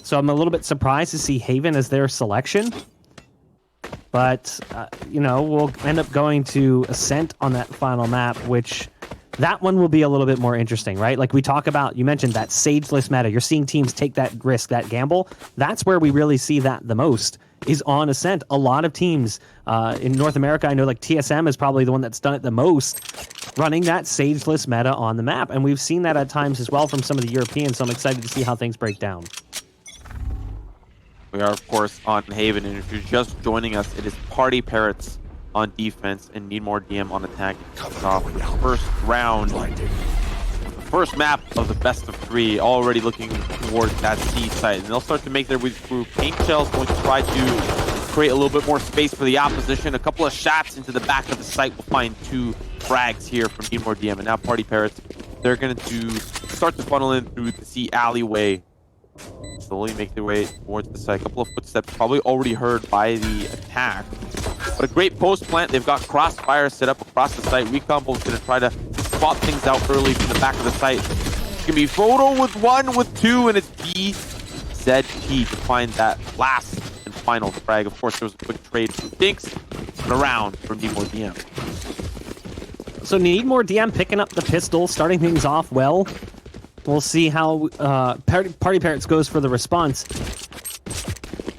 So I'm a little bit surprised to see Haven as their selection. But, you know, we'll end up going to Ascent on that final map, which that one will be a little bit more interesting, right? Like we talk about, you mentioned that sageless meta. You're seeing teams take that risk, that gamble. That's where we really see that the most is on Ascent. A lot of teams in North America, I know like TSM is probably the one that's done it the most, running that sageless meta on the map. And we've seen that at times as well from some of the Europeans, so I'm excited to see how things break down. We are, of course, on Haven, and if you're just joining us, it is PartyParrots on defense and nmDM on attack. Kicks off the first round, first map of the best of 3, already looking towards that C site. And they'll start to make their way through. Paint Shell's going to try to create a little bit more space for the opposition. A couple of shots into the back of the site will find 2 frags here from nmDM. And now PartyParrots, they're going to start to funnel in through the C alleyway. Slowly make their way towards the site. A couple of footsteps probably already heard by the attack. But a great post plant. They've got crossfire set up across the site. Recombo's going to try to spot things out early from the back of the site. It's going to be Photo with 1, with 2, and it's BZT to find that last and final frag. Of course, there was a quick trade from Dinks, but around from nmDM. So nmDM picking up the pistol, starting things off well. We'll see how PartyParrots goes for the response.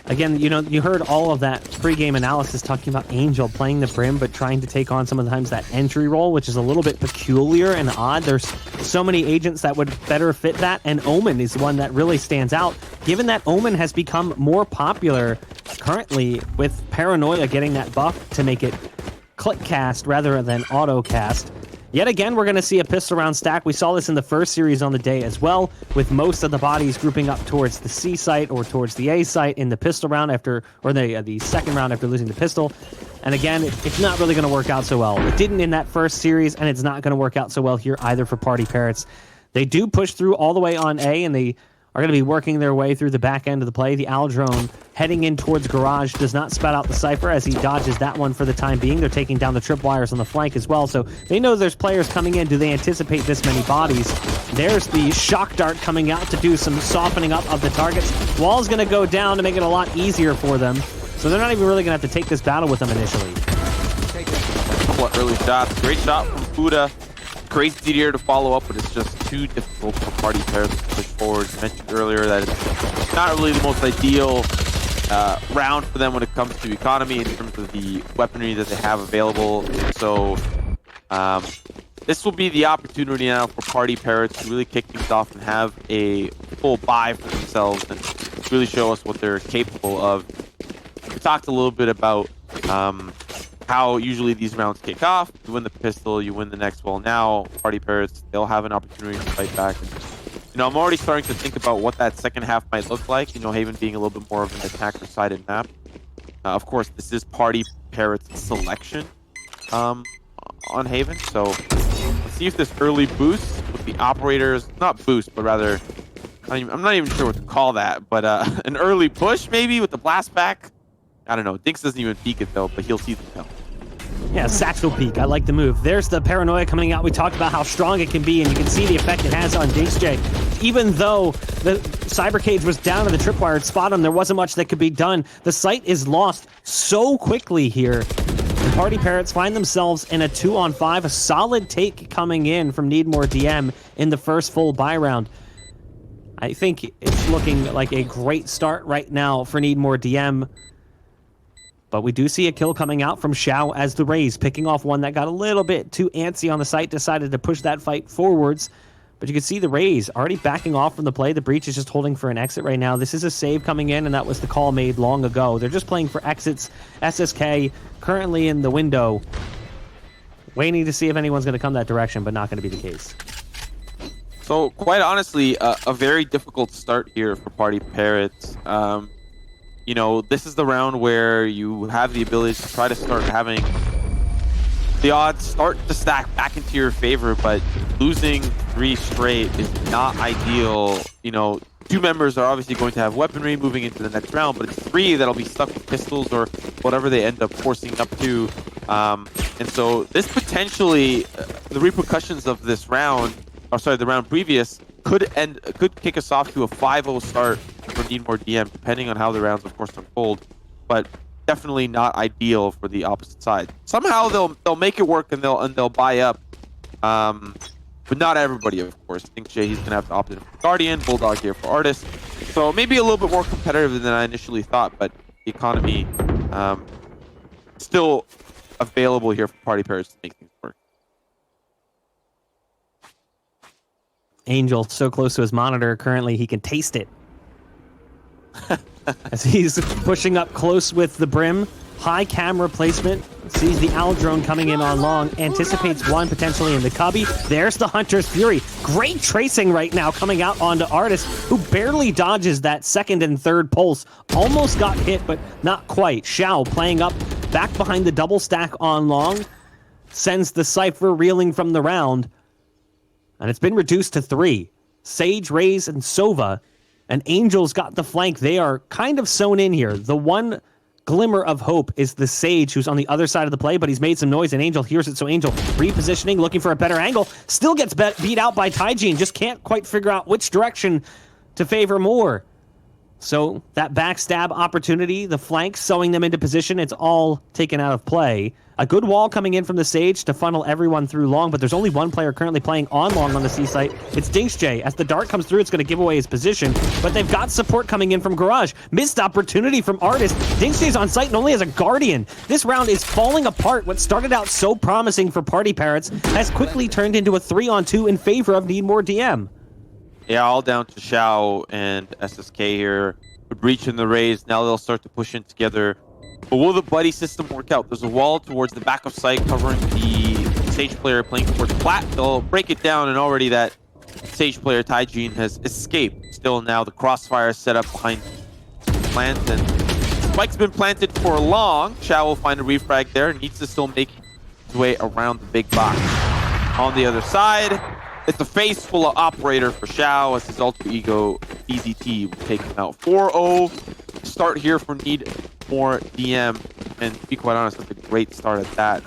Again, you know, you heard all of that pre-game analysis talking about Angel playing the Brim, but trying to take on sometimes that entry role, which is a little bit peculiar and odd. There's so many agents that would better fit that, and Omen is one that really stands out, given that Omen has become more popular currently with Paranoia getting that buff to make it click cast rather than auto cast. Yet again, we're going to see a pistol round stack. We saw this in the first series on the day as well, with most of the bodies grouping up towards the C site or towards the A site in the pistol round after, or the second round after losing the pistol. And again, it's not really going to work out so well. It didn't in that first series, and it's not going to work out so well here either for PartyParrots. They do push through all the way on A, and they are going to be working their way through the back end of the play. The Aldrone heading in towards Garage does not spout out the Cypher as he dodges that one for the time being. They're taking down the tripwires on the flank as well, so they know there's players coming in. Do they anticipate this many bodies? There's the Shock Dart coming out to do some softening up of the targets. Wall's going to go down to make it a lot easier for them, so they're not even really going to have to take this battle with them initially. Early shots. Great shot from Fuda. Crazy DDR to follow up, but it's just too difficult for PartyParrots to push forward. You mentioned earlier that it's not really the most ideal round for them when it comes to economy in terms of the weaponry that they have available. So this will be the opportunity now for PartyParrots to really kick things off and have a full buy for themselves and really show us what they're capable of. We talked a little bit about how usually these rounds kick off. You win the pistol, you win the next. Well, now PartyParrots, they'll have an opportunity to fight back. And, you know, I'm already starting to think about what that second half might look like. You know, Haven being a little bit more of an attacker-sided map. Of course, this is PartyParrots' selection on Haven. So let's see if this early boost with the operators, not boost, but rather, I'm not even sure what to call that, but an early push maybe with the blast back. I don't know. Dinks doesn't even peek it though, but he'll see the tell. Yeah, satchel peek. I like the move. There's the Paranoia coming out. We talked about how strong it can be, and you can see the effect it has on Dinks J. Even though the Cyber Cage was down to the tripwire spot him, there wasn't much that could be done. The site is lost so quickly here. The PartyParrots find themselves in a 2-on-5, a solid take coming in from nmDM in the first full buy round. I think it's looking like a great start right now for nmDM. But we do see a kill coming out from Xiao as the Rays, picking off one that got a little bit too antsy on the site, decided to push that fight forwards. But you can see the Rays already backing off from the play. The Breach is just holding for an exit right now. This is a save coming in, and that was the call made long ago. They're just playing for exits. SSK currently in the window, waiting to see if anyone's going to come that direction, but not going to be the case. So, quite honestly, a very difficult start here for PartyParrots. You know, this is the round where you have the ability to try to start having the odds start to stack back into your favor, but losing 3 straight is not ideal. You know, 2 members are obviously going to have weaponry moving into the next round, but it's 3 that'll be stuck with pistols or whatever they end up forcing up to. And so this potentially, the repercussions of this round, or sorry, the round previous, could kick us off to a 5-0 start for Need More DM, depending on how the rounds, of course, unfold. But definitely not ideal for the opposite side. Somehow they'll make it work and they'll buy up. But not everybody, of course. I think Jay, he's gonna have to opt in for Guardian, Bulldog here for Artist. So maybe a little bit more competitive than I initially thought, but the economy still available here for PartyParrots to make things work. Angel so close to his monitor currently he can taste it. As he's pushing up close with the brim, high camera placement, sees the owl drone coming in on long, anticipates one potentially in the cubby. There's the Hunter's Fury. Great tracing right now coming out onto Artist, who barely dodges that second and third pulse. Almost got hit, but not quite. Xiao playing up back behind the double stack on long, sends the Cypher reeling from the round, and it's been reduced to 3. Sage, Raze, and Sova, and Angel's got the flank. They are kind of sewn in here. The one glimmer of hope is the Sage, who's on the other side of the play, but he's made some noise, and Angel hears it, so Angel repositioning, looking for a better angle. Still gets beat out by Taijin, just can't quite figure out which direction to favor more. So that backstab opportunity, the flank, sewing them into position, it's all taken out of play. A good wall coming in from the Sage to funnel everyone through long, but there's only one player currently playing on long on the C site. It's DinksJ. As the dart comes through, it's going to give away his position, but they've got support coming in from Garage. Missed opportunity from Artist. DinksJ's on site and only has a Guardian. This round is falling apart. What started out so promising for PartyParrots has quickly turned into a 3-on-2 in favor of Need More DM. Yeah, all down to Xiao and SSK here. With Breach in the Raze, now they'll start to push in together. But will the buddy system work out? There's a wall towards the back of site covering the Sage player playing towards Plat. They'll break it down, and already that Sage player, Taijin, has escaped. Still now the crossfire set up behind plant, and Spike's been planted for long. Xiao will find a refrag there. Needs to still make his way around the big box. On the other side, it's a face full of operator for Xiao as his alter ego, EZT, will take him out. 4-0 start here for Need More DM, and to be quite honest, that's a great start at that.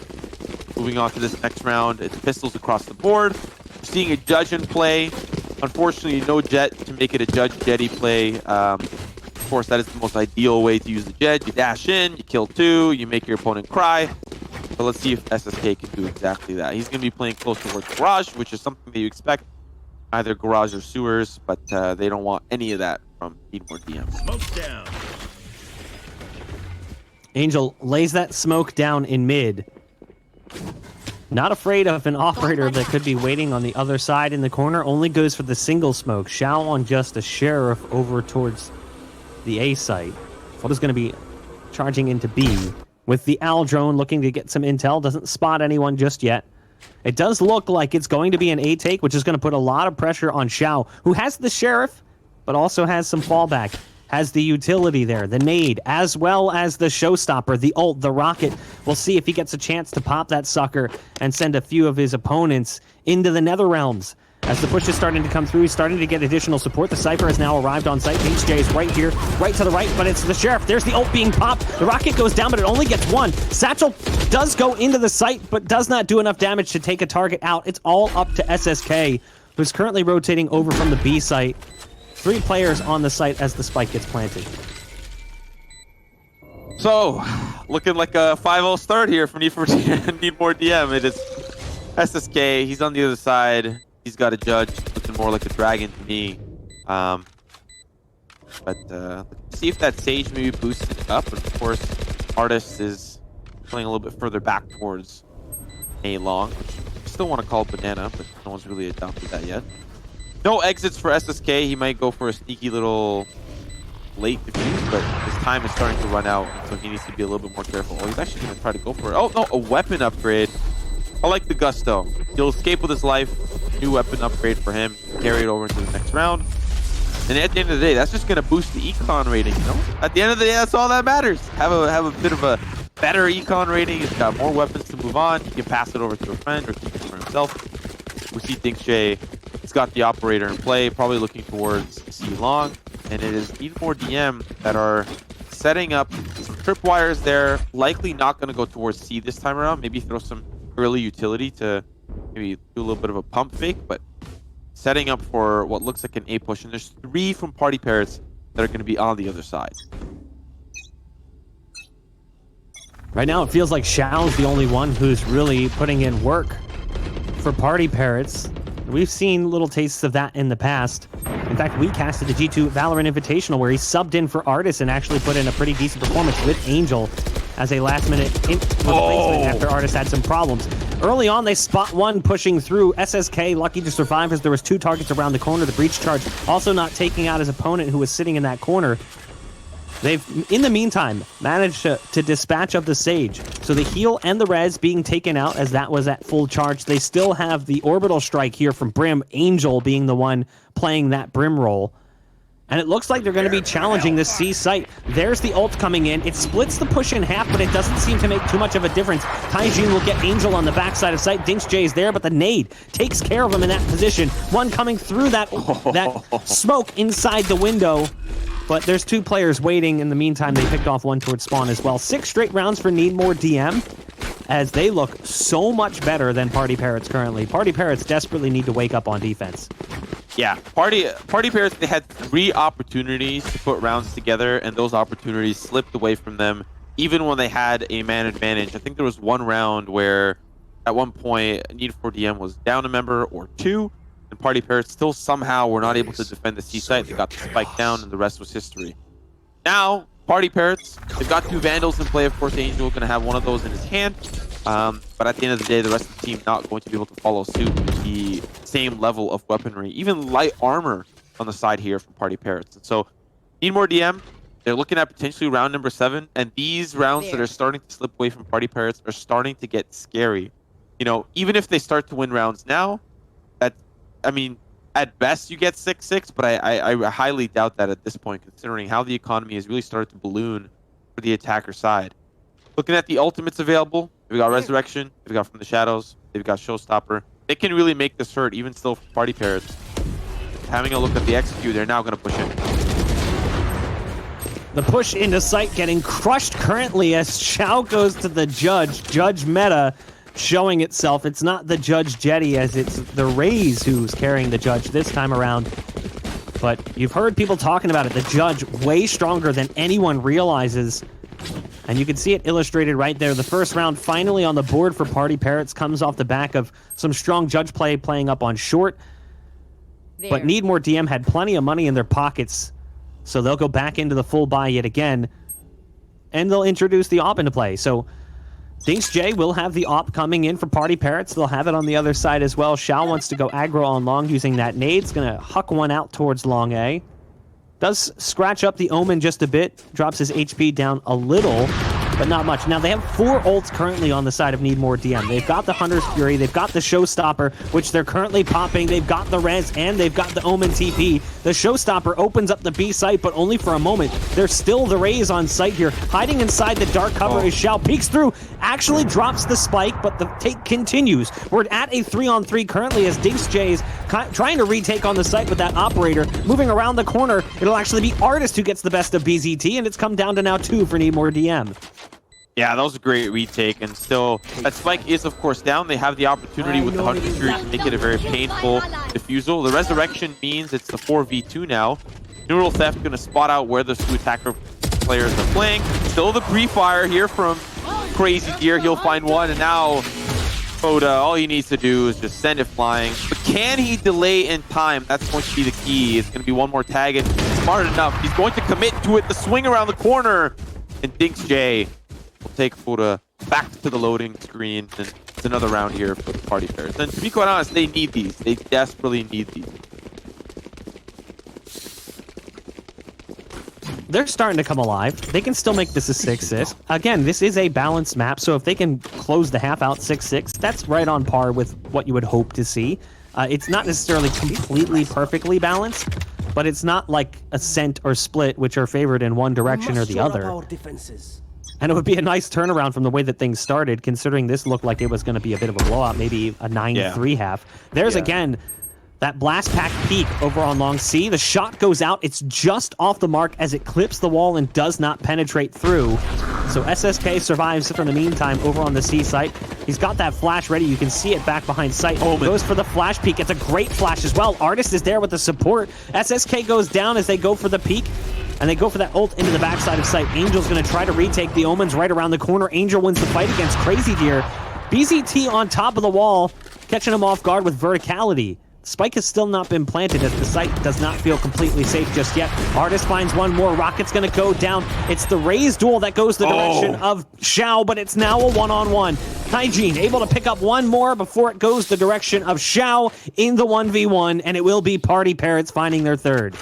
Moving on to this next round, it's pistols across the board. We're seeing a Judge in play. Unfortunately, no Jet to make it a Judge-Jetty play. Of course, that is the most ideal way to use the Jet. You dash in, you kill 2, you make your opponent cry. But let's see if SSK can do exactly that. He's going to be playing close towards Garage, which is something that you expect. Either Garage or Sewers, but they don't want any of that from Need More DM. Smoke down. Angel lays that smoke down in mid. Not afraid of an operator that could be waiting on the other side in the corner. Only goes for the single smoke. Xiao on just a Sheriff over towards the A site. What is going to be charging into B with the Owl drone looking to get some intel. Doesn't spot anyone just yet. It does look like it's going to be an A take, which is going to put a lot of pressure on Xiao, who has the Sheriff, but also has some fallback. Has the utility there, the nade, as well as the showstopper, the ult, the rocket. We'll see if he gets a chance to pop that sucker and send a few of his opponents into the Netherrealms. As the push is starting to come through, he's starting to get additional support. The Cypher has now arrived on site. HJ is right here, right to the right, but it's the Sheriff. There's the ult being popped. The rocket goes down, but it only gets one. Satchel does go into the site, but does not do enough damage to take a target out. It's all up to SSK, who's currently rotating over from the B site. 3 players on the site as the spike gets planted. So, looking like a 5-0 start here for Need More DM. It is SSK. He's on the other side. He's got a Judge. Looking more like a dragon to me. But let's see if that Sage maybe boosts it up. But of course, Artist is playing a little bit further back towards A long, which I still want to call Banana, but no one's really adopted that yet. No exits for SSK. He might go for a sneaky little late defuse, but his time is starting to run out, so he needs to be a little bit more careful. Oh, he's actually going to try to go for it. Oh, no, a weapon upgrade. I like the gusto. He'll escape with his life. New weapon upgrade for him. Carry it over into the next round. And at the end of the day, that's just going to boost the econ rating, you know? At the end of the day, that's all that matters. Have a bit of a better econ rating. He's got more weapons to move on. He can pass it over to a friend or keep it for himself. We see DinksJ. He's got the operator in play, probably looking towards C long. And it is Need More DM that are setting up some tripwires there. Likely not going to go towards C this time around. Maybe throw some early utility to maybe do a little bit of a pump fake, but setting up for what looks like an A push. And there's 3 from PartyParrots that are going to be on the other side. Right now, it feels like Xiao's the only one who's really putting in work for PartyParrots. We've seen little tastes of that in the past. In fact, we casted the G2 Valorant Invitational where he subbed in for Artis and actually put in a pretty decent performance with Angel as a last-minute replacement after Artis had some problems. Early on, they spot one pushing through. SSK lucky to survive as there was 2 targets around the corner. The breach charge also not taking out his opponent who was sitting in that corner. They've, in the meantime, managed to dispatch of the Sage. So the heal and the res being taken out as that was at full charge. They still have the orbital strike here from Brim, Angel being the one playing that Brim role. And it looks like they're going to be challenging this C site. There's the ult coming in. It splits the push in half, but it doesn't seem to make too much of a difference. Taijin will get Angel on the backside of site. Dinks J is there, but the nade takes care of him in that position. One coming through that smoke inside the window. But there's 2 players waiting. In the meantime, they picked off one towards spawn as well. 6 straight rounds for nmDM, as they look so much better than PartyParrots currently. PartyParrots desperately need to wake up on defense. Yeah, PartyParrots, they had 3 opportunities to put rounds together, and those opportunities slipped away from them, even when they had a man advantage. I think there was 1 round where, at one point, nmDM was down a member or 2, and PartyParrots still somehow were not able to defend the C site. They got the spike down, and the rest was history. Now, PartyParrots, they've got 2 Vandals in play. Of course, Angel going to have one of those in his hand. But at the end of the day, the rest of the team not going to be able to follow suit with the same level of weaponry, even light armor on the side here from PartyParrots. And so, nmDM, they're looking at potentially round number 7, and these rounds that are starting to slip away from PartyParrots are starting to get scary. You know, even if they start to win rounds now, I mean, at best you get 6-6, but I highly doubt that at this point, considering how the economy has really started to balloon for the attacker side. Looking at the ultimates available, they've got Resurrection, they've got From the Shadows, they've got Showstopper. They can really make this hurt, even still for PartyParrots. Having a look at the execute, they're now going to push in. The push into sight getting crushed currently as Xiao goes to the Judge. Judge meta showing itself. It's not the Judge Jetty, as it's the Raze who's carrying the Judge this time around. But you've heard people talking about it. The Judge way stronger than anyone realizes. And you can see it illustrated right there. The first round finally on the board for PartyParrots comes off the back of some strong Judge play playing up on short. But nmDM had plenty of money in their pockets, so they'll go back into the full buy yet again. And they'll introduce the AWP into play. So Dinks J will have the AWP coming in for PartyParrots. They'll have it on the other side as well. Xiao wants to go aggro on long using that nade. It's going to huck one out towards long A. Does scratch up the Omen just a bit. Drops his HP down a little, but not much. Now, they have 4 ults currently on the side of nmDM. They've got the Hunter's Fury. They've got the Showstopper, which they're currently popping. They've got the Res, and they've got the Omen TP. The Showstopper opens up the B site, but only for a moment. There's still the Raze on site here. Hiding inside the dark cover is Xiao. Peeks through, actually drops the spike, but the take continues. We're at a 3-on-3 currently as Dinks J is trying to retake on the site with that operator. Moving around the corner, it'll actually be Artist who gets the best of BZT, and it's come down to now 2 for nmDM. Yeah, that was a great retake, and still, that spike is, of course, down. They have the opportunity with the Hunter Fury to make it a very painful defusal. The Resurrection means it's the 4v2 now. Neural Theft going to spot out where those 2 attacker players are playing. Still the pre-fire here from Crazy Deer. He'll find one, and now Foda, all he needs to do is just send it flying. But can he delay in time? That's going to be the key. It's going to be one more tag, and smart enough. He's going to commit to it. The swing around the corner, and Dinks J will take Foda back to the loading screen, and it's another round here for the PartyParrots. And to be quite honest, they need these. They desperately need these. They're starting to come alive. They can still make this a 6-6. Again, this is a balanced map, so if they can close the half out 6-6, that's right on par with what you would hope to see. It's not necessarily completely perfectly balanced, but it's not like Ascent or Split, which are favored in one direction or the other. And it would be a nice turnaround from the way that things started, considering this looked like it was going to be a bit of a blowout, maybe a 9-3 half. There's, again, that blast pack peak over on long C. The shot goes out. It's just off the mark as it clips the wall and does not penetrate through. So SSK survives for the meantime over on the C site. He's got that flash ready. You can see it back behind sight. Oh, goes for the flash peek. It's a great flash as well. Artist is there with the support. SSK goes down as they go for the peek. and they go for that ult into the backside of site. Angel's going to try to retake. The Omen's right around the corner. Angel wins the fight against Crazy Deer. BZT on top of the wall, catching him off guard with verticality. Spike has still not been planted as the site does not feel completely safe just yet. Artist finds one more. Rocket's going to go down. It's the Raze duel that goes the direction of Xiao, but it's now a one-on-one. Hygiene able to pick up one more before it goes the direction of Xiao in the 1v1, and it will be PartyParrots finding their third.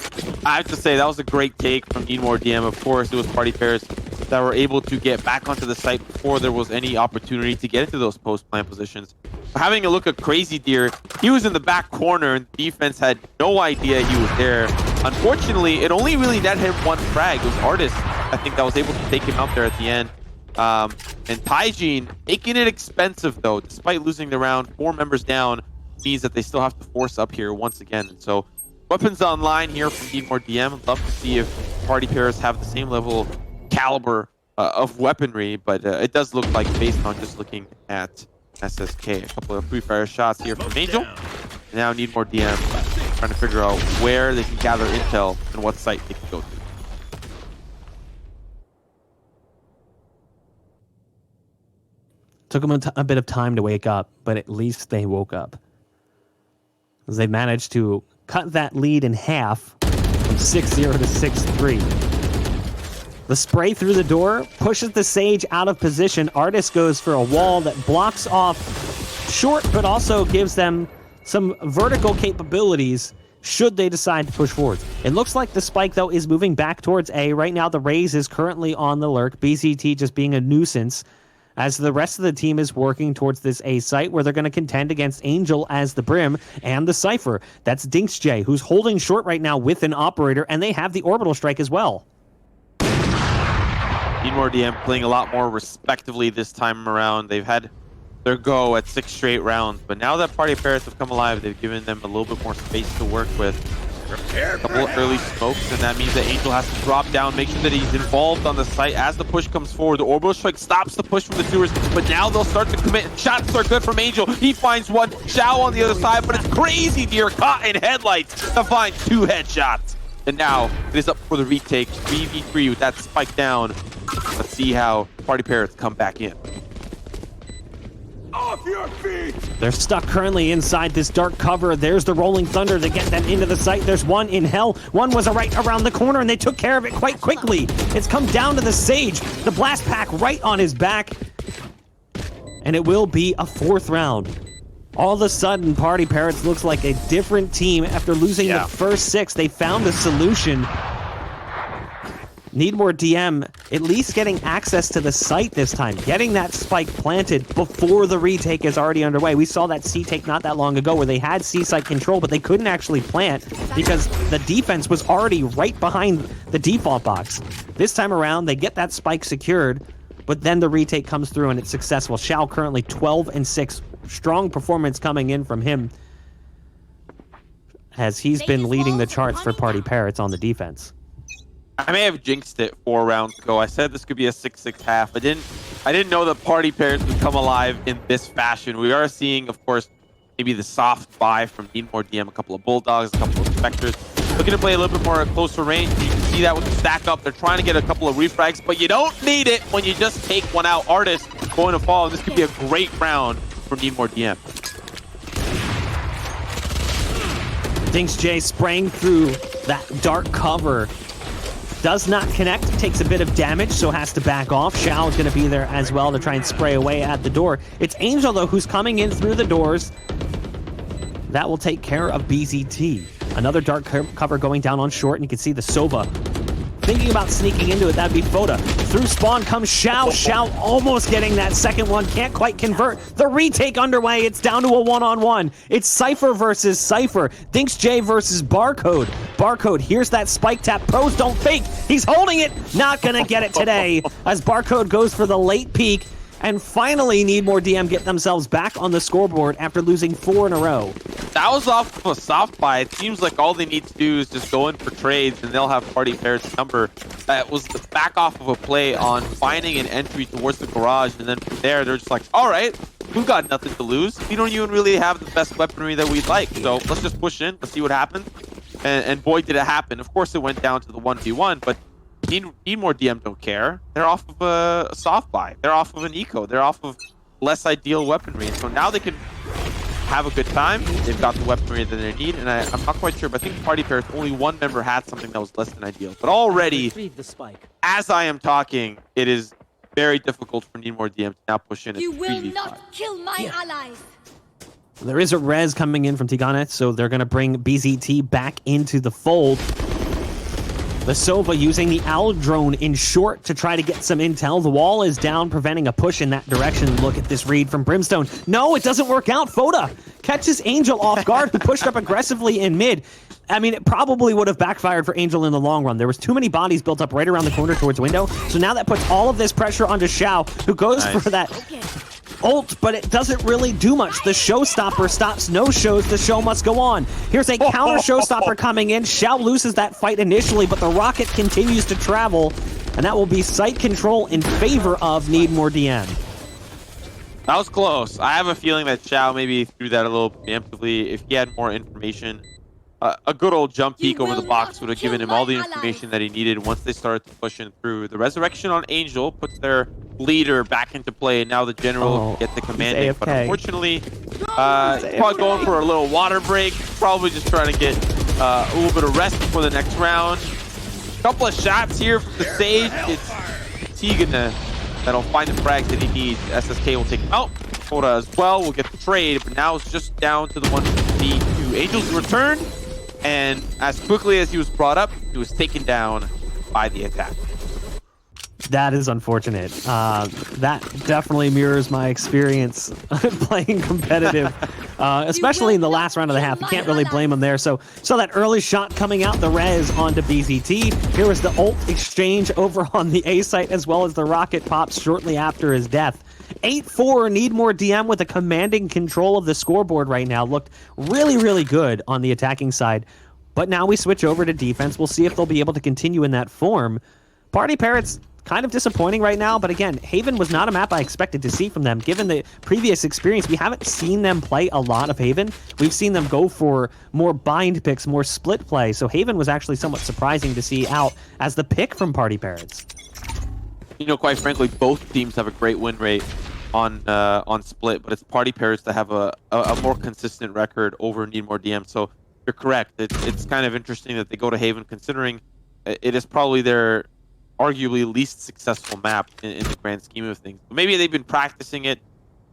I have to say, that was a great take from nmDM. Of course, it was PartyParrots that were able to get back onto the site before there was any opportunity to get into those post-plant positions. Having a look at Crazy Deer, he was in the back corner and defense had no idea he was there. Unfortunately, it only really net him one frag. It was Artist, I think, that was able to take him out there at the end. And Hygiene making it expensive, though. Despite losing the round, 4 members down means that they still have to force up here once again. And so, weapons online here from nmDM. I'd love to see if PartyParrots have the same level caliber of weaponry, but it does look like, based on just looking at SSK, a couple of free-fire shots here from Angel. Now nmDM trying to figure out where they can gather intel and what site they can go to. Took them a bit of time to wake up, but at least they woke up. As they managed to cut that lead in half from 6-0 to 6-3. The spray through the door pushes the Sage out of position. Artist goes for a wall that blocks off short, but also gives them some vertical capabilities should they decide to push forward. It looks like the Spike, though, is moving back towards A. Right now, the Raze is currently on the lurk. BZT just being a nuisance, as the rest of the team is working towards this A site where they're going to contend against Angel as the Brim and the Cypher. That's DinksJ, who's holding short right now with an operator, and they have the orbital strike as well. nmDM playing a lot more respectively this time around. They've had their go at 6 straight rounds, but now that PartyParrots have come alive, they've given them a little bit more space to work with. A couple of early smokes, and that means that Angel has to drop down, make sure that he's involved on the site as the push comes forward. The orbital strike stops the push from the sewers, but now they'll start to commit. Shots are good from Angel. He finds one. Xiao on the other side, but it's Crazy Deer caught in headlights to find 2 headshots. And now it is up for the retake. 3v3 with that spike down. Let's see how PartyParrots come back in. Off your feet! They're stuck currently inside this dark cover. There's the Rolling Thunder to get them into the site. There's one in hell. One was right around the corner, and they took care of it quite quickly. It's come down to the Sage. The blast pack right on his back. And it will be a 4th round. All of a sudden, PartyParrots looks like a different team. After losing the first 6, they found a solution. nmDM at least getting access to the site this time, getting that spike planted before the retake is already underway. We saw that C take not that long ago where they had C site control, but they couldn't actually plant because the defense was already right behind the default box. This time around, they get that spike secured, but then the retake comes through and it's successful. Xiao currently 12-6. Strong performance coming in from him as he's been leading the charts for PartyParrots on the defense. I may have jinxed it 4 rounds ago. I said this could be a 6-6 half. I didn't know that PartyParrots would come alive in this fashion. We are seeing, of course, maybe the soft buy from nmDM, a couple of Bulldogs, a couple of Spectres. Looking to play a little bit more at closer range. You can see that with the stack up. They're trying to get a couple of refrags, but you don't need it when you just take one out. Artist going to fall. This could be a great round for nmDM. DinksJ spraying through that dark cover. Does not connect, takes a bit of damage, so has to back off. Xiao is going to be there as well to try and spray away at the door. It's Angel, though, who's coming in through the doors. That will take care of BZT. Another dark cover going down on short, and you can see the Sova thinking about sneaking into it. That'd be Foda. Through spawn comes Xiao. Xiao almost getting that second one. Can't quite convert. The retake underway. It's down to a one-on-one. It's Cypher versus Cypher. DinksJ versus Barcode. Barcode, here's that spike tap. Pros don't fake. He's holding it. Not gonna get it today as Barcode goes for the late peek. And finally, nmDM get themselves back on the scoreboard after losing 4 in a row. That was off of a soft buy. It seems like all they need to do is just go in for trades and they'll have PartyParrots' number. That was the back off of a play on finding an entry towards the garage, and then from there, they're just like, all right, we've got nothing to lose. We don't even really have the best weaponry that we'd like, so let's just push in, let's see what happens. And boy, did it happen. Of course, it went down to the 1v1, but Need more DM don't care. They're off of a soft buy. They're off of an eco. They're off of less ideal weaponry. And so now they can have a good time. They've got the weaponry that they need, and I'm not quite sure, but I think PartyParrots, only one member had something that was less than ideal. But already, as I am talking, it is very difficult for Need More DM to now push in. You will not kill my allies. There is a res coming in from Tigana, so they're going to bring BZT back into the fold. The Sova using the Owl drone in short to try to get some intel. The wall is down, preventing a push in that direction. Look at this read from Brimstone. No, it doesn't work out. Foda catches Angel off guard, who pushed up aggressively in mid. I mean, it probably would have backfired for Angel in the long run. There was too many bodies built up right around the corner towards window. So now that puts all of this pressure onto Xiao, who goes for that ult, but it doesn't really do much. The showstopper stops no shows. The show must go on. Here's a counter showstopper coming in. Xiao loses that fight initially, but the rocket continues to travel, and that will be site control in favor of Need More DM. That was close. I have a feeling that Xiao maybe threw that a little preemptively. If he had more information, a good old jump peek over the box would have given him all the information that he needed once they started to push in through. The resurrection on Angel puts their leader back into play, and now the general can get the commanding. But unfortunately, he's probably going for a little water break. Probably just trying to get a little bit of rest before the next round. Couple of shots here from the Sage. It's Tigana that'll find the frags that he needs. SSK will take him out. Koda as well will get the trade, but now it's just down to the 1v2. Angel's return, and as quickly as he was brought up, he was taken down by the attack. That is unfortunate. That definitely mirrors my experience playing competitive, especially in the last round of the half. You can't really blame him there. So that early shot coming out, the res onto BZT. Here was the ult exchange over on the A site, as well as the rocket pops shortly after his death. 8-4, Need More DM with a commanding control of the scoreboard right now. Looked really, really good on the attacking side. But now we switch over to defense. We'll see if they'll be able to continue in that form. PartyParrots kind of disappointing right now, but again, Haven was not a map I expected to see from them. Given the previous experience, we haven't seen them play a lot of Haven. We've seen them go for more bind picks, more split play, so Haven was actually somewhat surprising to see out as the pick from PartyParrots. You know, quite frankly, both teams have a great win rate on split, but it's PartyParrots that have a more consistent record over Need More DM. So you're correct. It's kind of interesting that they go to Haven, considering it is probably their arguably least successful map in the grand scheme of things. But maybe they've been practicing it.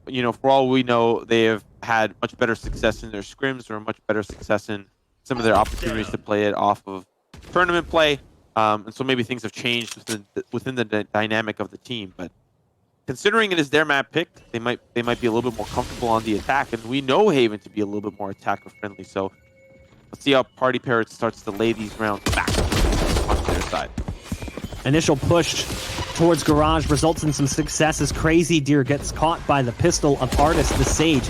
You know, for all we know, they have had much better success in their scrims, or much better success in some of their opportunities to play it off of tournament play. And so maybe things have changed within the dynamic of the team. But considering it is their map pick, they might be a little bit more comfortable on the attack. And we know Haven to be a little bit more attacker friendly. So let's see how PartyParrots starts to lay these rounds back on their side. Initial push towards Garage results in some success as Crazy Deer gets caught by the pistol of Artist, the Sage.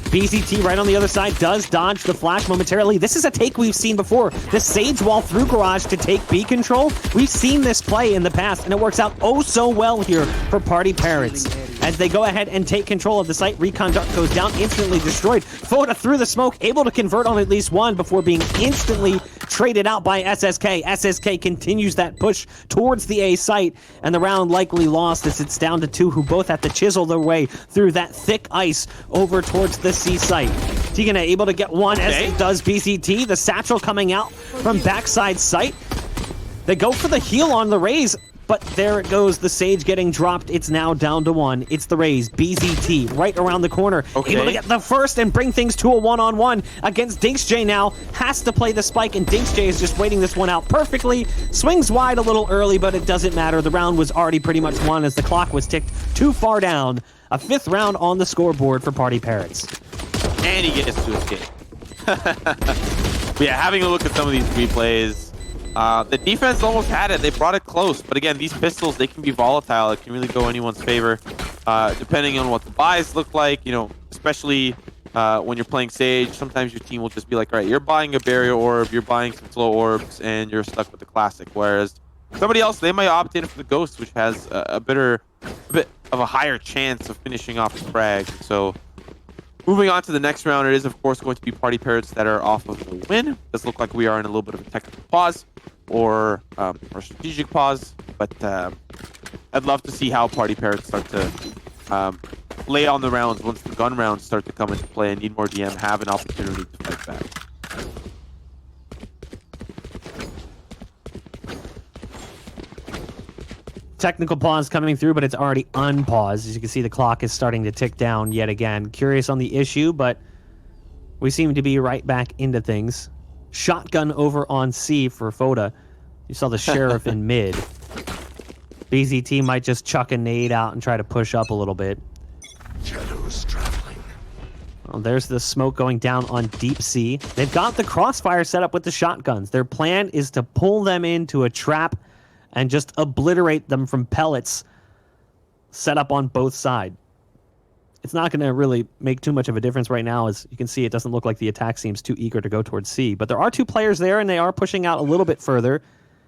BZT right on the other side does dodge the flash momentarily. This is a take we've seen before. The Sage wall through Garage to take B control. We've seen this play in the past, and it works out oh so well here for PartyParrots. As they go ahead and take control of the site, Recon Duck goes down, instantly destroyed. Foda through the smoke, able to convert on at least one before being instantly traded out by SSK. SSK continues that push towards the A site, and the round likely lost as it's down to two who both have to chisel their way through that thick ice over towards the C site. Tigana able to get one as it does BZT. The satchel coming out from backside site. They go for the heal on the Raze, but there it goes. The Sage getting dropped. It's now down to one. It's the Raze. BZT right around the corner. Able to get the first and bring things to a one-on-one against DinksJ now. Has to play the spike, and DinksJ is just waiting this one out perfectly. Swings wide a little early, but it doesn't matter. The round was already pretty much won as the clock was ticked too far down. A fifth round on the scoreboard for PartyParrots. And he gets to escape. But yeah, having a look at some of these replays, the defense almost had it. They brought it close. But again, these pistols, they can be volatile. It can really go anyone's favor, depending on what the buys look like. You know, especially when you're playing Sage, sometimes your team will just be like, all right, you're buying a barrier orb, you're buying some slow orbs, and you're stuck with the classic. Whereas somebody else, they might opt in for the Ghost, which has a bit of a higher chance of finishing off the frag. So moving on to the next round, it is of course going to be PartyParrots that are off of the win. It does look like we are in a little bit of a technical pause. or strategic pause, but I'd love to see how PartyParrots start to lay on the rounds once the gun rounds start to come into play and nmDM have an opportunity to fight back. Technical pause coming through, but it's already unpaused. As you can see, the clock is starting to tick down yet again. Curious on the issue, but we seem to be right back into things. Shotgun over on C for Foda. You saw the sheriff in mid. BZT might just chuck a nade out and try to push up a little bit. Shadows traveling. Well, there's the smoke going down on deep C. They've got the crossfire set up with the shotguns. Their plan is to pull them into a trap and just obliterate them from pellets set up on both sides. It's not going to really make too much of a difference right now. As you can see, it doesn't look like the attack seems too eager to go towards C. But there are two players there, and they are pushing out a little bit further.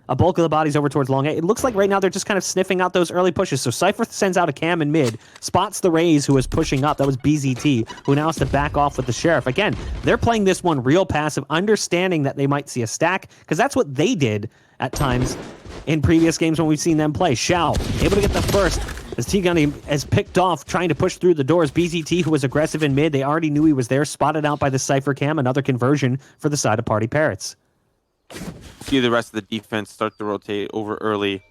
A bulk of the bodies over towards long A. It looks like right now they're just kind of sniffing out those early pushes. So Cypher sends out a cam in mid, spots the Raze who is pushing up. That was BZT, who now has to back off with the Sheriff. Again, they're playing this one real passive, understanding that they might see a stack, because that's what they did at times in previous games when we've seen them play. Xiao, able to get the first, as T-Gunny has picked off, trying to push through the doors. BZT, who was aggressive in mid, they already knew he was there, spotted out by the Cypher cam. Another conversion for the side of PartyParrots. See the rest of the defense start to rotate over early.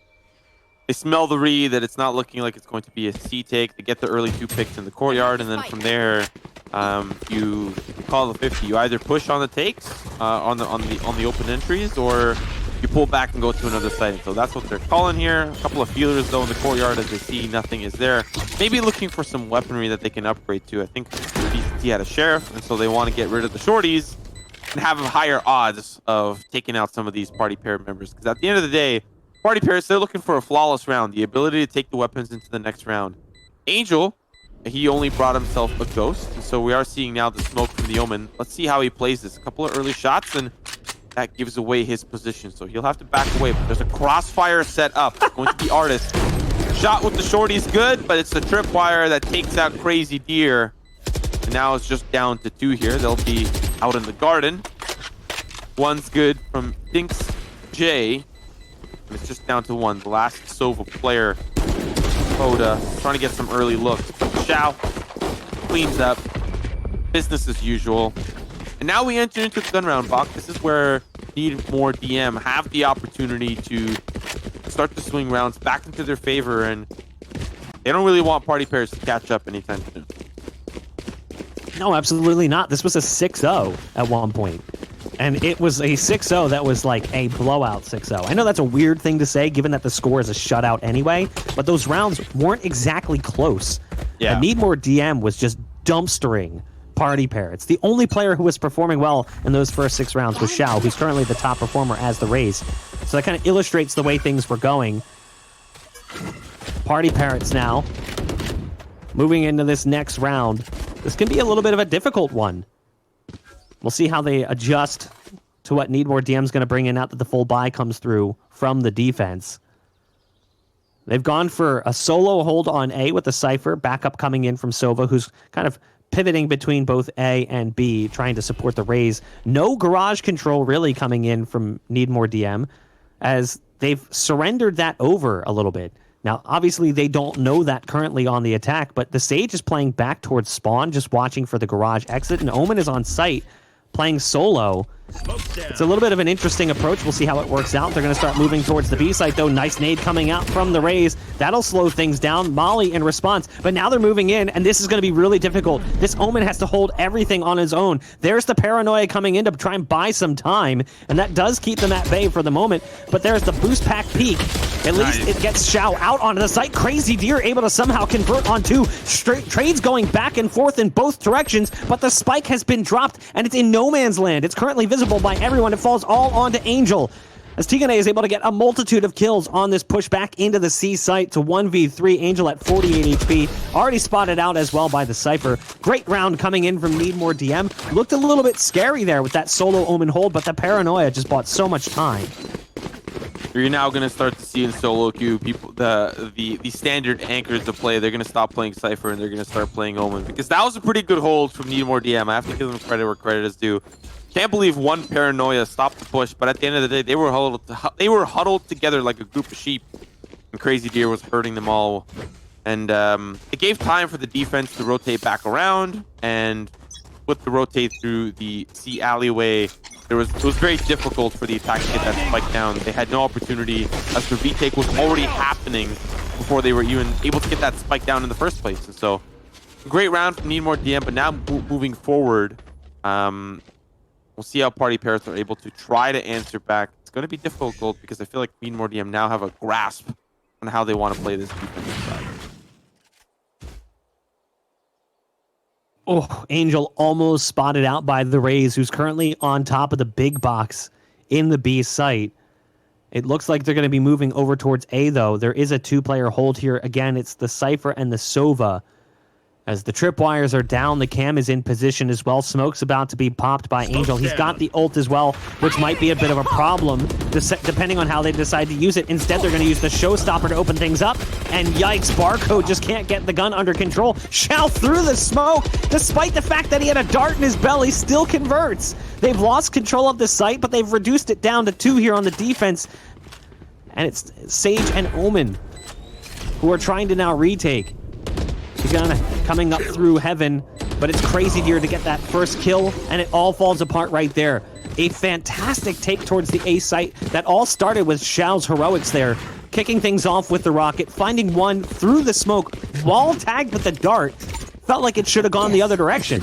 They smell the read that it's not looking like it's going to be a C take. They get the early 2 picks in the courtyard, and then from there, you call the 50. You either push on the takes on the open entries, or you pull back and go to another site. So that's what they're calling here. A couple of feelers though in the courtyard as they see nothing is there. Maybe looking for some weaponry that they can upgrade to. I think BCT had a sheriff, and so they want to get rid of the shorties and have higher odds of taking out some of these PartyParrot members. Because at the end of the day, PartyParrots, they're looking for a flawless round, the ability to take the weapons into the next round. Angel, he only brought himself a ghost, and so we are seeing now the smoke from the Omen. Let's see how he plays this. A couple of early shots, and that gives away his position, so he'll have to back away. But there's a crossfire set up. It's going to be Artist. Shot with the shorty's good, but it's the tripwire that takes out Crazy Deer. And now it's just down to 2 here. They'll be out in the garden. One's good from Dinks J. And it's just down to 1. The last Sova player. Oda trying to get some early looks. Xiao cleans up. Business as usual. And now we enter into the gun round, Bach. This is where nmDM have the opportunity to start to swing rounds back into their favor, and they don't really want PartyParrots to catch up anytime soon. No, absolutely not. This was a 6-0 at one point. And it was a 6-0 that was like a blowout 6-0. I know that's a weird thing to say, given that the score is a shutout anyway, but those rounds weren't exactly close. Yeah. nmDM was just dumpstering PartyParrots. The only player who was performing well in those first 6 rounds was Xiao, who's currently the top performer as the Raze. So that kind of illustrates the way things were going. PartyParrots now moving into this next round. This can be a little bit of a difficult one. We'll see how they adjust to what nmDM's going to bring in now that the full buy comes through from the defense. They've gone for a solo hold on A with the Cypher, backup coming in from Sova, who's kind of pivoting between both A and B, trying to support the Raze. No garage control really coming in from nmDM, as they've surrendered that over a little bit. Now, obviously, they don't know that currently on the attack, but the Sage is playing back towards spawn, just watching for the garage exit, and Omen is on site, playing solo. It's a little bit of an interesting approach. We'll see how it works out. They're going to start moving towards the B site, though. Nice nade coming out from the Raze. That'll slow things down. Molly in response, but now they're moving in, and this is going to be really difficult. This Omen has to hold everything on his own. There's the paranoia coming in to try and buy some time, and that does keep them at bay for the moment, but there's the boost pack peak. At least it gets Xiao out onto the site. Crazy Deer able to somehow convert on 2. Straight trades going back and forth in both directions, but the spike has been dropped, and it's in no man's land. It's currently visible by everyone. It falls all onto Angel, as Tigane is able to get a multitude of kills on this push back into the C site to 1v3. Angel at 48 HP. Already spotted out as well by the Cypher. Great round coming in from nmDM. Looked a little bit scary there with that solo Omen hold, but the paranoia just bought so much time. You're now going to start to see in solo queue people the standard anchors to play. They're going to stop playing Cypher and they're going to start playing Omen, because that was a pretty good hold from nmDM. I have to give them credit where credit is due. Can't believe one paranoia stopped the push, but at the end of the day, they were huddled together like a group of sheep, and Crazy Deer was hurting them all. And it gave time for the defense to rotate back around, and with the rotate through the C alleyway, it was very difficult for the attack to get that spike down. They had no opportunity as the retake was already happening before they were even able to get that spike down in the first place. And so, great round from nmDM, but now moving forward, we'll see how PartyParrots are able to try to answer back. It's going to be difficult because I feel like nmDM now have a grasp on how they want to play this defensive side. Oh, Angel almost spotted out by the Rays, who's currently on top of the big box in the B site. It looks like they're going to be moving over towards A, though. There is a two-player hold here. Again, it's the Cypher and the Sova. As the tripwires are down, the cam is in position as well. Smoke's about to be popped by Angel. He's got the ult as well, which might be a bit of a problem, depending on how they decide to use it. Instead, they're going to use the showstopper to open things up. And yikes, Barcode just can't get the gun under control. Shao through the smoke, despite the fact that he had a dart in his belly, still converts. They've lost control of the site, but they've reduced it down to 2 here on the defense. And it's Sage and Omen who are trying to now retake. Gun coming up through heaven, but it's Crazy Deer to get that first kill, and it all falls apart right there. A fantastic take towards the A site that all started with Shao's heroics there, kicking things off with the rocket, finding one through the smoke, wall tagged with the dart. Felt like it should have gone the other direction.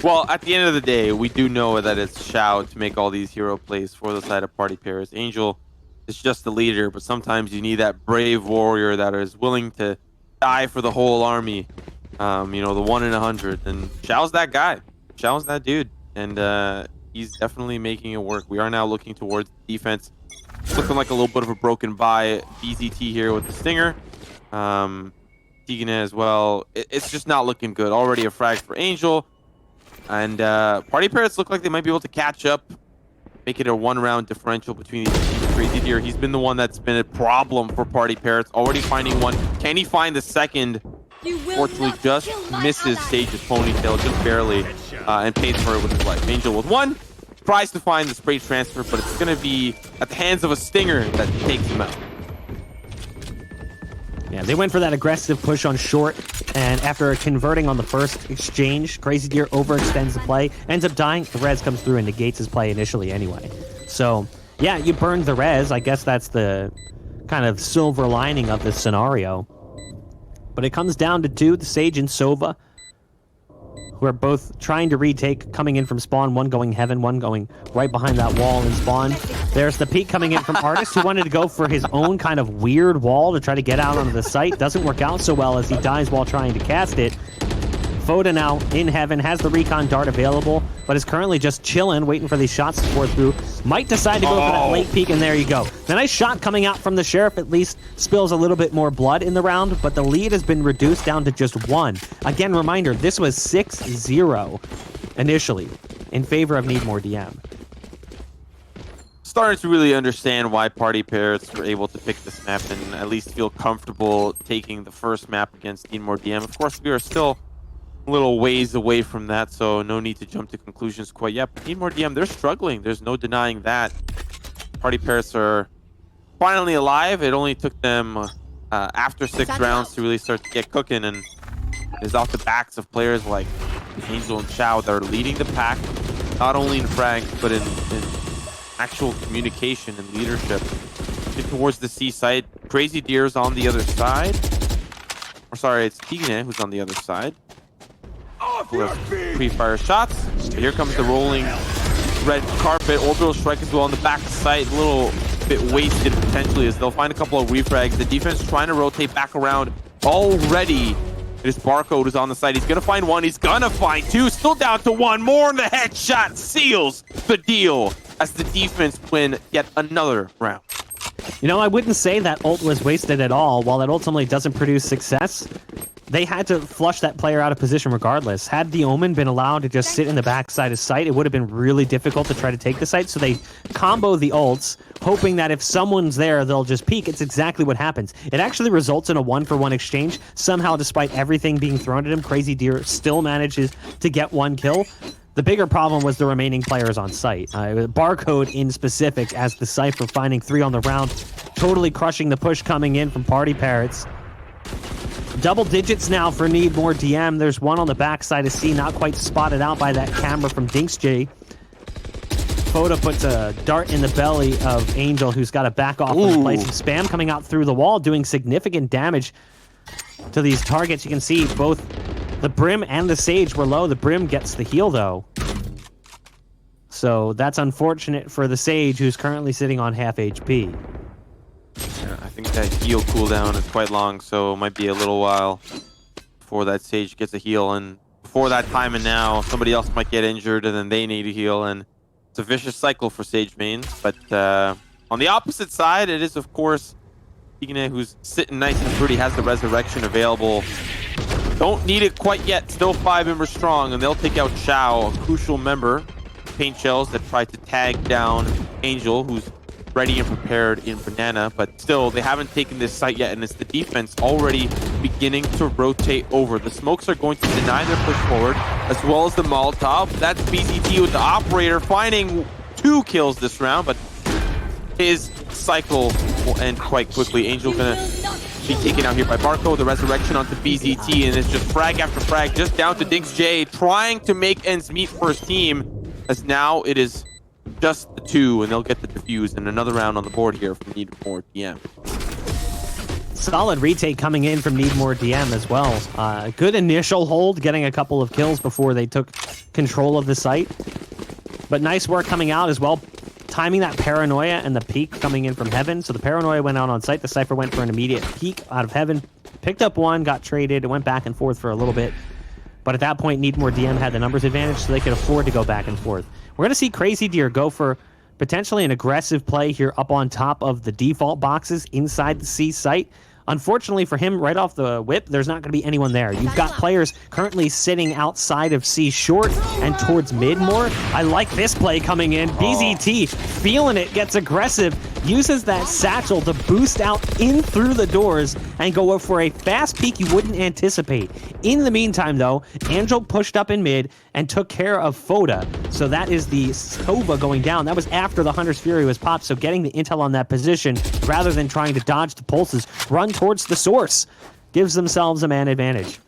Well, at the end of the day, we do know that it's Shao to make all these hero plays for the side of PartyParrots. Angel is just the leader, but sometimes you need that brave warrior that is willing to die for the whole army. You know, the 1 in 100, and Shao's that guy. Shao's that dude, and he's definitely making it work. We are now looking towards defense. It's looking like a little bit of a broken by BZT here with the Stinger. Tigana as well. It's just not looking good. Already a frag for Angel, and PartyParrots look like they might be able to catch up, make it a 1-round differential between these teams. Crazy Deer, he's been the one that's been a problem for PartyParrots. Already finding one. Can he find the second? Fortunately, just misses Sage's ponytail, just barely, and pays for it with his life. Angel with 1. Tries to find the spray transfer, but it's going to be at the hands of a Stinger that takes him out. Yeah, they went for that aggressive push on short, and after converting on the first exchange, Crazy Deer overextends the play, ends up dying. The res comes through and negates his play initially anyway. So, yeah, you burned the res. I guess that's the kind of silver lining of this scenario. But it comes down to 2, the Sage and Sova, who are both trying to retake, coming in from spawn, one going heaven, one going right behind that wall in spawn. There's the peek coming in from Artist, who wanted to go for his own kind of weird wall to try to get out onto the site. Doesn't work out so well as he dies while trying to cast it. Foda now in heaven, has the recon dart available, but is currently just chilling, waiting for these shots to pour through. Might decide to go for that late peek, and there you go. The nice shot coming out from the Sheriff at least spills a little bit more blood in the round, but the lead has been reduced down to just 1. Again, reminder, this was 6-0 initially in favor of nmDM. Starting to really understand why PartyParrots were able to pick this map and at least feel comfortable taking the first map against nmDM. Of course, we are still a little ways away from that, so no need to jump to conclusions quite yet. But nmDM, they're struggling. There's no denying that. PartyParrots are finally alive. It only took them after 6 rounds to really start to get cooking, and it's off the backs of players like Angel and Shao that are leading the pack, not only in frags, but in actual communication and leadership. Towards the C side, Crazy Deer's on the other side. Or sorry, it's Tigana who's on the other side. Pre-fire shots. But here comes the rolling red carpet. Orbital strike as well on the back side. A little bit wasted potentially as they'll find a couple of refrags. The defense trying to rotate back around already. This Barcode is on the side. He's going to find 1. He's going to find 2. Still down to 1. More on the headshot seals the deal as the defense win yet another round. You know, I wouldn't say that ult was wasted at all. While it ultimately doesn't produce success, they had to flush that player out of position regardless. Had the Omen been allowed to just sit in the backside of site, it would have been really difficult to try to take the site. So they combo the ults, hoping that if someone's there, they'll just peek. It's exactly what happens. It actually results in a 1-for-1 exchange. Somehow, despite everything being thrown at him, Crazy Deer still manages to get 1 kill. The bigger problem was the remaining players on site. Barcode in specific as the Cypher finding 3 on the round, totally crushing the push coming in from PartyParrots. Double digits now for Need More DM. There's one on the backside of C, not quite spotted out by that camera from DinksJ. Foda puts a dart in the belly of Angel, who's got to back off and play some spam coming out through the wall, doing significant damage to these targets. You can see both the Brim and the Sage were low. The Brim gets the heal, though. So that's unfortunate for the Sage, who's currently sitting on half HP. Yeah, I think that heal cooldown is quite long, so it might be a little while before that Sage gets a heal. And before that time and now, somebody else might get injured, and then they need a heal. And it's a vicious cycle for Sage mains. But on the opposite side, it is, of course, Igne, who's sitting nice and pretty, has the resurrection available. Don't need it quite yet. Still 5 members strong, and they'll take out Chow, a crucial member. Paint shells that try to tag down Angel, who's ready and prepared in Banana, but still, they haven't taken this site yet, and it's the defense already beginning to rotate over. The smokes are going to deny their push forward, as well as the Molotov. That's BZT with the operator finding 2 kills this round, but his cycle will end quite quickly. Angel gonna be taken out here by Barco. The resurrection onto BZT, and it's just frag after frag, just down to DinksJ, trying to make ends meet for his team, as now it is just the 2, and they'll get the defuse, and another round on the board here from Need More DM. Solid retake coming in from Need More DM as well. Good initial hold, getting a couple of kills before they took control of the site. But nice work coming out as well, timing that Paranoia and the peek coming in from Heaven. So the Paranoia went out on site, the Cypher went for an immediate peek out of Heaven, picked up one, got traded, it went back and forth for a little bit. But at that point, Need More DM had the numbers advantage, so they could afford to go back and forth. We're going to see Crazy Deer go for potentially an aggressive play here up on top of the default boxes inside the C site. Unfortunately for him, right off the whip, there's not going to be anyone there. You've got players currently sitting outside of C short and towards mid more. I like this play coming in. BZT, feeling it, gets aggressive, uses that satchel to boost out in through the doors and go for a fast peek you wouldn't anticipate. In the meantime, though, Angel pushed up in mid and took care of Foda. So that is the Sova going down. That was after the Hunter's Fury was popped, so getting the intel on that position rather than trying to dodge the pulses, run towards the source, gives themselves a man advantage.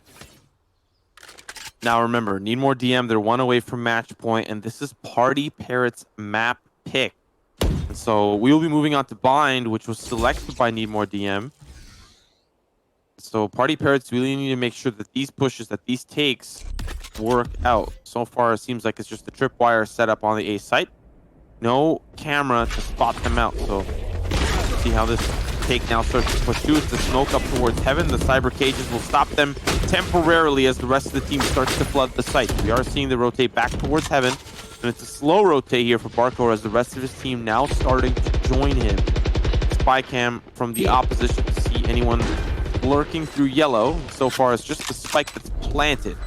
Now remember, Need More DM, they're 1 away from match point, and this is PartyParrots map pick. And so we will be moving on to Bind, which was selected by Need More DM. So PartyParrots really need to make sure that these pushes, that these takes work out. So far, it seems like it's just the tripwire set up on the A site. No camera to spot them out. So see how this take now starts to push through. It's the smoke up towards Heaven. The cyber cages will stop them temporarily as the rest of the team starts to flood the site. We are seeing the rotate back towards Heaven. And it's a slow rotate here for Barco as the rest of his team now starting to join him. Spy cam from the opposition to see anyone lurking through yellow. So far, it's just the spike that's planted.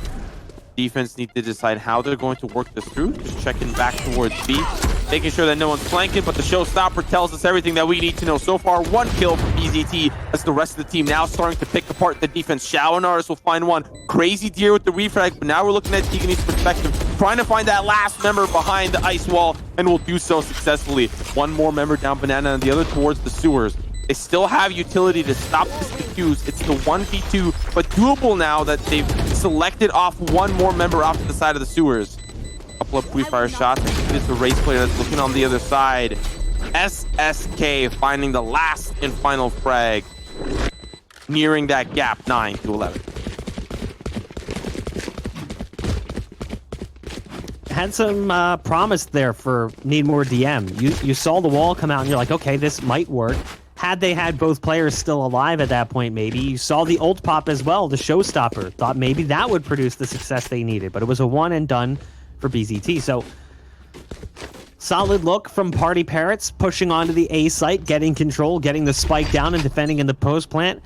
Defense need to decide how they're going to work this through. Just checking back towards B, making sure that no one's flanking, but the showstopper tells us everything that we need to know. So far, 1 kill from BZT as the rest of the team now starting to pick apart the defense. Shao and Aris will find one. Crazy Deer with the refrag, but now we're looking at Tigani's perspective, trying to find that last member behind the ice wall, and will do so successfully. 1 more member down Banana and the other towards the sewers. They still have utility to stop this defuse. It's the 1v2, but doable now that they've selected off 1 more member off to the side of the sewers. Couple of pre-fire shots. It's the race player that's looking on the other side. SSK finding the last and final frag, nearing that gap, 9 to 11. Had some promise there for Need More DM. You saw the wall come out and you're like, okay, this might work. Had they had both players still alive at that point, maybe. You saw the ult pop as well, the showstopper. Thought maybe that would produce the success they needed, but it was a one and done for BZT. So Solid look from PartyParrots, pushing onto the A site, getting control, getting the spike down, and defending in the post plant.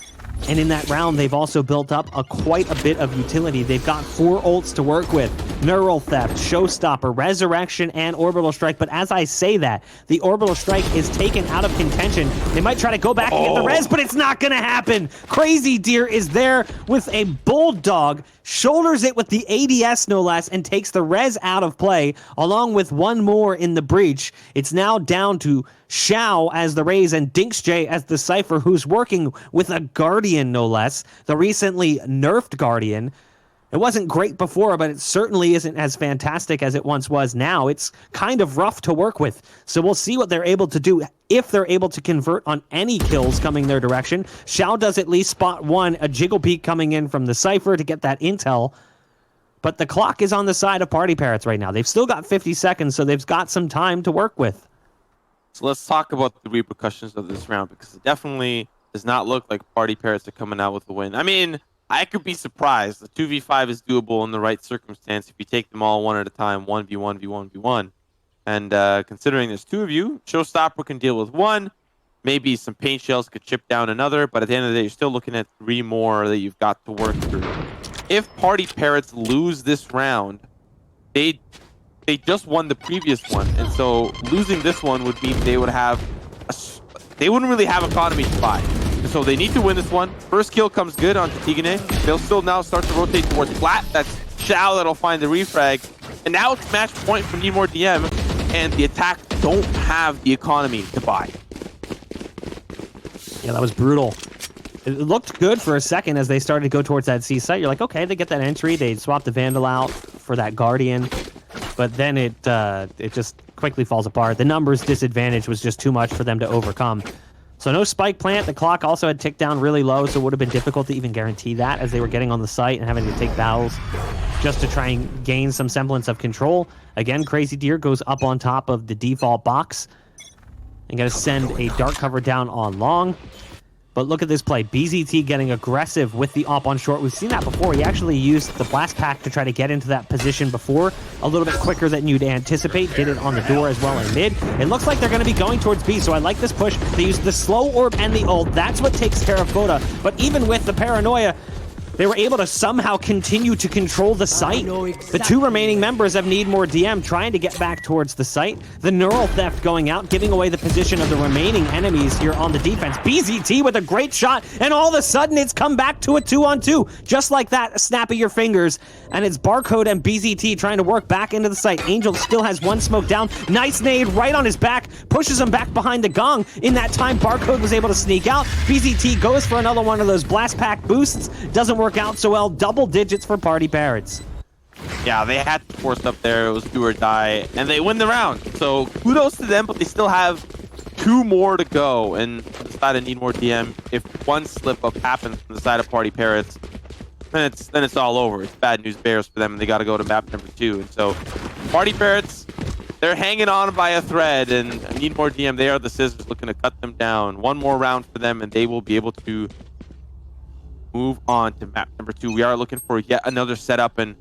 And in that round, they've also built up quite a bit of utility. They've got 4 ults to work with. Neural Theft, Showstopper, Resurrection, and Orbital Strike. But as I say that, the Orbital Strike is taken out of contention. They might try to go back and get the res, but it's not going to happen. Crazy Deer is there with a Bulldog, shoulders it with the ADS no less, and takes the res out of play, along with 1 more in the breach. It's now down to Xiao as the Raze and DinksJ as the Cypher, who's working with a Guardian no less, the recently nerfed Guardian. It wasn't great before, but it certainly isn't as fantastic as it once was now. It's kind of rough to work with. So we'll see what they're able to do, if they're able to convert on any kills coming their direction. Xiao does at least spot 1, a jiggle peek coming in from the Cypher to get that intel. But the clock is on the side of PartyParrots right now. They've still got 50 seconds, so they've got some time to work with. So let's talk about the repercussions of this round, because it definitely does not look like PartyParrots are coming out with a win. I mean, I could be surprised. The 2v5 is doable in the right circumstance if you take them all one at a time, 1v1, v1, v1. And considering there's 2 of you, Showstopper can deal with 1. Maybe some paint shells could chip down another, but at the end of the day, you're still looking at 3 more that you've got to work through. If PartyParrots lose this round, they just won the previous one, and so losing this one would mean they would have they wouldn't really have economy to buy. And so they need to win this one. First kill comes good on Tigane. They'll still now start to rotate towards flat. That's Xiao that'll find the refrag. And now it's match point for nmDM, and the attack don't have the economy to buy. Yeah, that was brutal. It looked good for a second as they started to go towards that C site. You're like, okay, they get that entry. They swap the Vandal out for that Guardian. But then it just quickly falls apart. The numbers disadvantage was just too much for them to overcome. So no spike plant. The clock also had ticked down really low, so it would have been difficult to even guarantee that as they were getting on the site and having to take battles just to try and gain some semblance of control. Again, Crazy Deer goes up on top of the default box and going to send a dart cover down on long. But look at this play. BZT getting aggressive with the op on short. We've seen that before. He actually used the blast pack to try to get into that position before, a little bit quicker than you'd anticipate. Did it on the door as well in mid. It looks like they're going to be going towards B, so I like this push. They use the slow orb and the ult. That's what takes care of Boda. But even with the paranoia, they were able to somehow continue to control the site. The 2 remaining members of nmDM trying to get back towards the site. The Neural Theft going out, giving away the position of the remaining enemies here on the defense. BZT with a great shot, and all of a sudden it's come back to a 2-on-2. Just like that, a snap of your fingers. And it's Barcode and BZT trying to work back into the site. Angel still has 1 smoke down. Nice nade right on his back, pushes him back behind the gong. In that time, Barcode was able to sneak out. BZT goes for another one of those blast pack boosts. Doesn't work out so well. Double digits for PartyParrots. Yeah, they had to force up there. It was do or die, and they win the round. So kudos to them, but they still have 2 more to go. And on the side of nmDM, if one slip up happens from the side of PartyParrots, then it's all over. It's bad news bears for them, and they got to go to map number 2. And so PartyParrots, they're hanging on by a thread, and nmDM, they are the scissors looking to cut them down. 1 more round for them, and they will be able to move on to map number 2. We are looking for yet another setup, and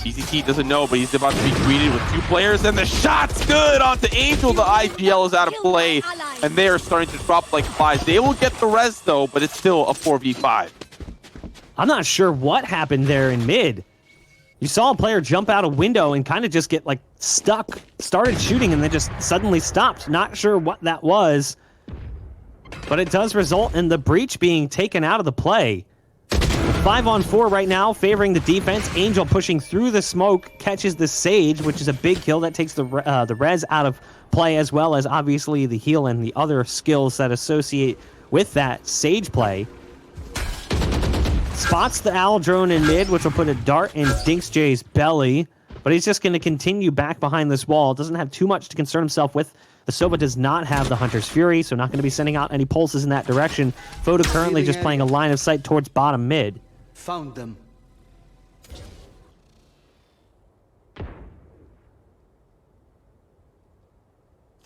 BZT doesn't know, but he's about to be greeted with 2 players, and the shot's good onto Angel. The IGL is out of play, and they are starting to drop like flies. They will get the res, though, but it's still a 4v5. I'm not sure what happened there in mid. You saw a player jump out a window and kind of just get, like, stuck. Started shooting and then just suddenly stopped. Not sure what that was, but it does result in the breach being taken out of the play. 5-on-4 right now, favoring the defense. Angel pushing through the smoke, catches the Sage, which is a big kill. That takes the res out of play, as well as obviously the heal and the other skills that associate with that Sage play. Spots the Owl drone in mid, which will put a dart in DinksJ's belly, but he's just going to continue back behind this wall. Doesn't have too much to concern himself with. The Sova does not have the Hunter's Fury, so not going to be sending out any pulses in that direction. Foda currently just playing a line of sight towards bottom mid. Found them.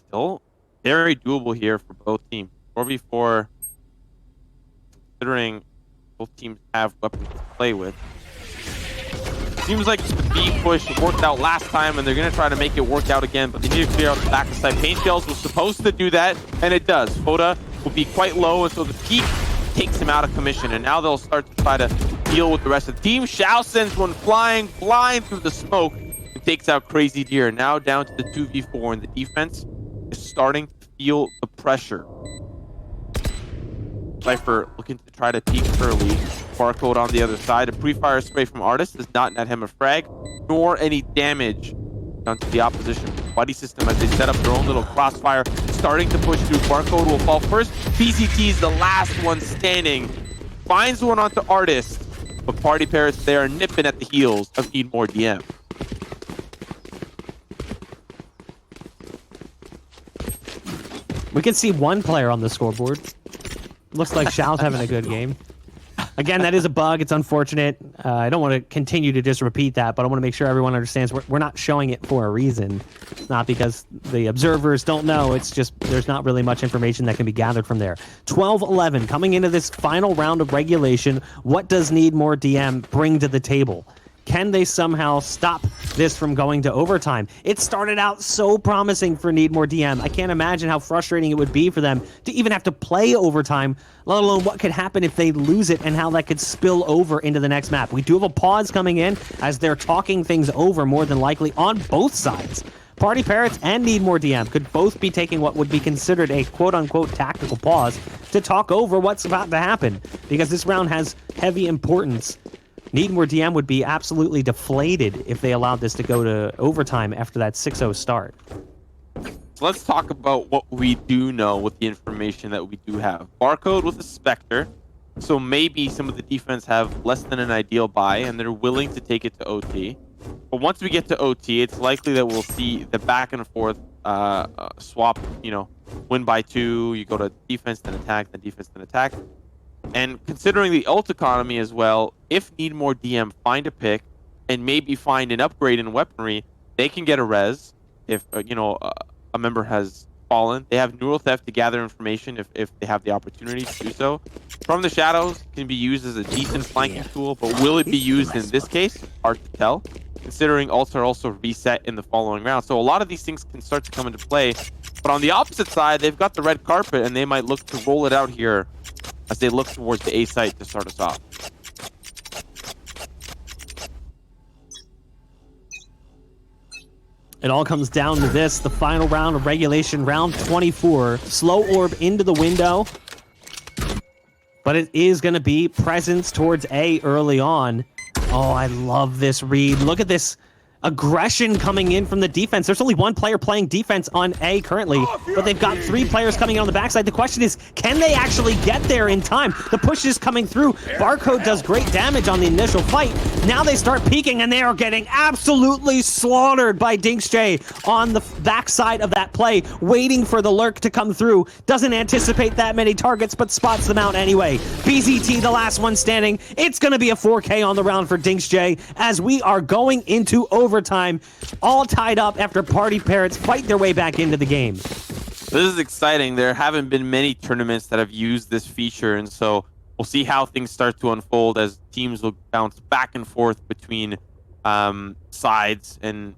Still very doable here for both teams. 4v4, considering both teams have weapons to play with. Seems like the B push worked out last time, and they're going to try to make it work out again, but they need to clear out the back of side. Paint Shells was supposed to do that, and it does. Foda will be quite low, and so the peak takes him out of commission, and now they'll start to try to deal with the rest of the team. Shao sends one flying blind through the smoke and takes out Crazy Deer. Now down to the 2v4, and the defense is starting to feel the pressure. Cypher looking to try to peek early. Barcode on the other side. A pre-fire spray from Artist does not net him a frag, nor any damage done to the opposition buddy system as they set up their own little crossfire, starting to push through. Barcode will fall first. PCT is the last one standing. Finds one onto Artist, but PartyParrots, they are nipping at the heels of Need More DM. We can see one player on the scoreboard. Looks like Shao's having a good game. Again, that is a bug. It's unfortunate. I don't want to continue to just repeat that, but I want to make sure everyone understands we're not showing it for a reason. Not because the observers don't know. It's just there's not really much information that can be gathered from there. 12-11 coming into this final round of regulation. What does Need More DM bring to the table? Can they somehow stop this from going to overtime? It started out so promising for Need More DM. I can't imagine how frustrating it would be for them to even have to play overtime, let alone what could happen if they lose it and how that could spill over into the next map. We do have a pause coming in as they're talking things over more than likely on both sides. PartyParrots and Need More DM could both be taking what would be considered a quote-unquote tactical pause to talk over what's about to happen, because this round has heavy importance. Need More DM would be absolutely deflated if they allowed this to go to overtime after that 6-0 start. So let's talk about what we do know with the information that we do have. Barcode with a Spectre, so maybe some of the defense have less than an ideal buy, and they're willing to take it to OT. But once we get to OT, it's likely that we'll see the back and forth swap, win by 2, you go to defense, then attack, then defense, then attack. And considering the ult economy as well, if Need More DM find a pick and maybe find an upgrade in weaponry, they can get a res if a member has fallen. They have neural theft to gather information if they have the opportunity to do so. From the shadows can be used as a decent flanking tool, but will it be used in this case? Hard to tell, considering ults are also reset in the following round. So a lot of these things can start to come into play. But on the opposite side, they've got the red carpet, and they might look to roll it out here as they look towards the A site to start us off. It all comes down to this, the final round of regulation, round 24. Slow orb into the window, but it is going to be presence towards A early on. Oh, I love this read. Look at this aggression coming in from the defense. There's only one player playing defense on A currently, but they've got 3 players coming in on the backside. The question is, can they actually get there in time? The push is coming through. Barcode does great damage on the initial fight. Now they start peeking, and they are getting absolutely slaughtered by DinxJ on the backside of that play, waiting for the lurk to come through. Doesn't anticipate that many targets, but spots them out anyway. BZT, the last one standing. It's going to be a 4K on the round for DinxJ as we are going into overtime, all tied up after PartyParrots fight their way back into the game. This is exciting. There haven't been many tournaments that have used this feature, and so we'll see how things start to unfold as teams will bounce back and forth between sides, and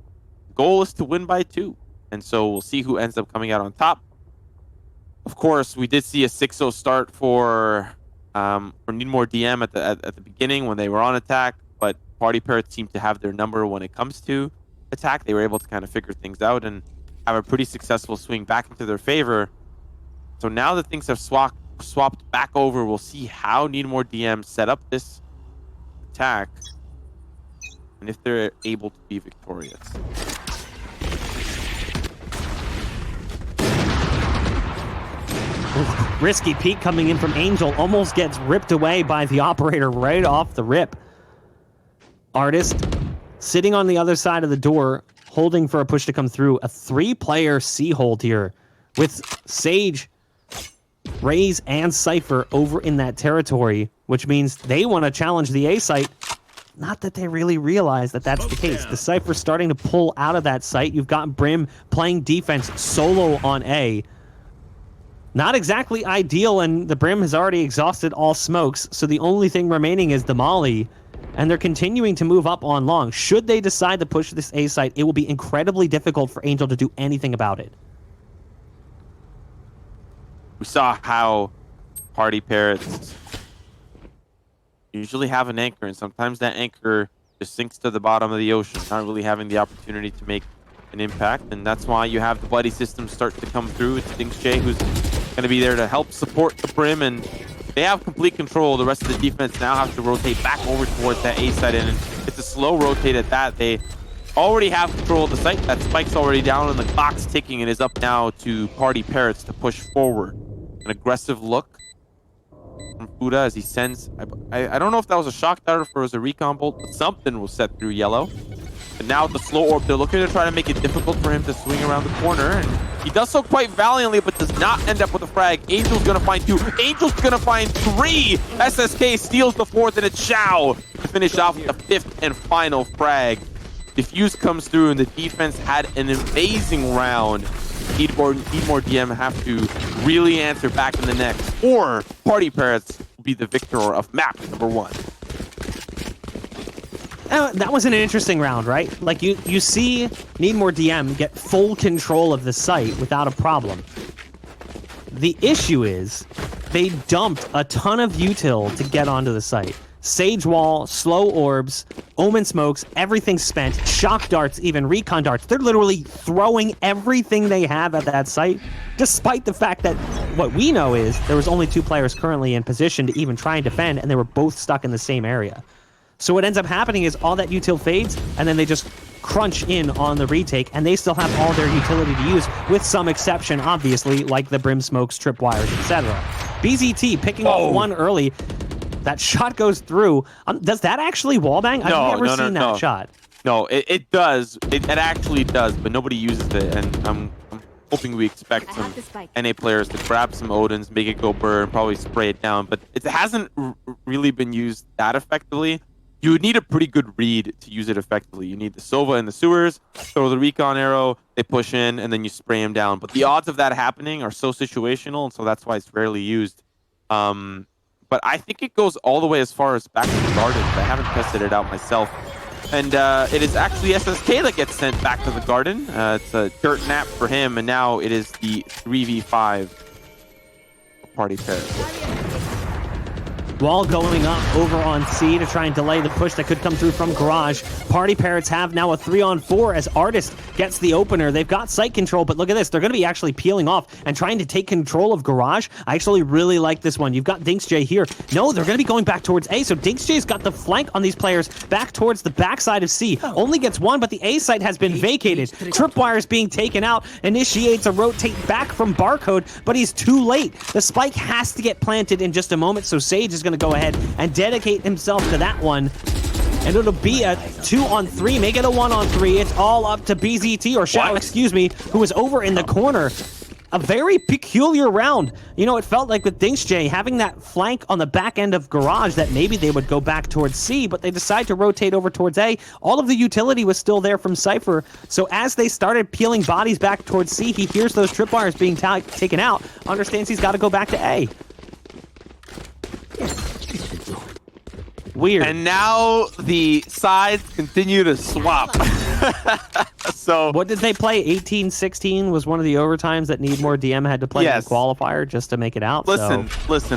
the goal is to win by 2. And so we'll see who ends up coming out on top. Of course, we did see a 6-0 start for Need More DM at the beginning when they were on attack, but PartyParrots seem to have their number when it comes to attack. They were able to kind of figure things out and have a pretty successful swing back into their favor. So now that things have swapped back over, we'll see how Need More DM set up this attack and if they're able to be victorious. Risky peek coming in from Angel, almost gets ripped away by the operator right off the rip. Artist sitting on the other side of the door, holding for a push to come through. A 3-player C-hold here with Sage, Raze, and Cypher over in that territory, which means they want to challenge the A site. Not that they really realize that that's the case. The Cypher's starting to pull out of that site. You've got Brim playing defense solo on A. Not exactly ideal, and the Brim has already exhausted all smokes, so the only thing remaining is the Molly. and they're continuing to move up on long. Should they decide to push this A site, it will be incredibly difficult for Angel to do anything about it. We saw how PartyParrots usually have an anchor, and sometimes that anchor just sinks to the bottom of the ocean, not really having the opportunity to make an impact. And that's why you have the buddy system start to come through. It's Dinksjay who's going to be there to help support the Brim, and they have complete control. The rest of the defense now have to rotate back over towards that A site, and it's a slow rotate at that. They already have control of the site. That spike's already down, and the clock's ticking. It is up now to PartyParrots to push forward. An aggressive look from Fuda as he sends... I don't know if that was a shock dart or if it was a recon bolt, but something was set through yellow. And now with the slow orb, they're looking to try to make it difficult for him to swing around the corner. And he does so quite valiantly, but does not end up with a frag. Angel's going to find 2. Angel's going to find 3. SSK steals the 4th, and it's Xiao to finish off with the 5th and final frag. Defuse comes through, and the defense had an amazing round. Need more DM have to really answer back in the next, or PartyParrots will be the victor of map number 1. That was an interesting round, right? Like, you see Need More DM get full control of the site without a problem. The issue is they dumped a ton of util to get onto the site. Sage Wall, slow orbs, omen smokes, everything spent, shock darts, even recon darts. They're literally throwing everything they have at that site, despite the fact that what we know is there was only 2 players currently in position to even try and defend, and they were both stuck in the same area. So what ends up happening is all that util fades, and then they just crunch in on the retake, and they still have all their utility to use, with some exception, obviously, like the Brim smokes, tripwires, etc. BZT picking off 1 early. That shot goes through. Does that actually wallbang? I've never seen that shot. No, it does. It actually does, but nobody uses it, and I'm hoping we expect some NA players to grab some Odins, make it go burn, probably spray it down, but it hasn't really been used that effectively. You would need a pretty good read to use it effectively. You need the Sova in the sewers, throw the recon arrow, they push in, and then you spray them down. But the odds of that happening are so situational, and so that's why it's rarely used. But I think it goes all the way as far as back to the garden. I haven't tested it out myself. And it is actually SSK that gets sent back to the garden. It's a dirt nap for him, and now it is the 3v5 PartyParrots. Wall going up over on C to try and delay the push that could come through from Garage. PartyParrots have now a 3-on-4 as Artist gets the opener. They've got site control, but look at this. They're going to be actually peeling off and trying to take control of Garage. I actually really like this one. You've got Dinksjay here. No, they're going to be going back towards A, so Dinksjay's got the flank on these players back towards the backside of C. Only gets 1, but the A site has been vacated. Tripwire's being taken out, initiates a rotate back from Barcode, but he's too late. The spike has to get planted in just a moment, so Sage is going to go ahead and dedicate himself to that one. And it'll be a 2-on-3, make it a 1-on-3. It's all up to BZT, or Xiao, excuse me, who is over in the corner. A very peculiar round. You know, it felt like with Dinksjay having that flank on the back end of Garage that maybe they would go back towards C, but they decide to rotate over towards A. All of the utility was still there from Cypher. So as they started peeling bodies back towards C, he hears those tripwires being taken out, understands he's got to go back to A. Weird. And now the sides continue to swap. So what did they play? 18-16 was one of the overtimes that Need More DM had to play in the qualifier just to make it out. Listen,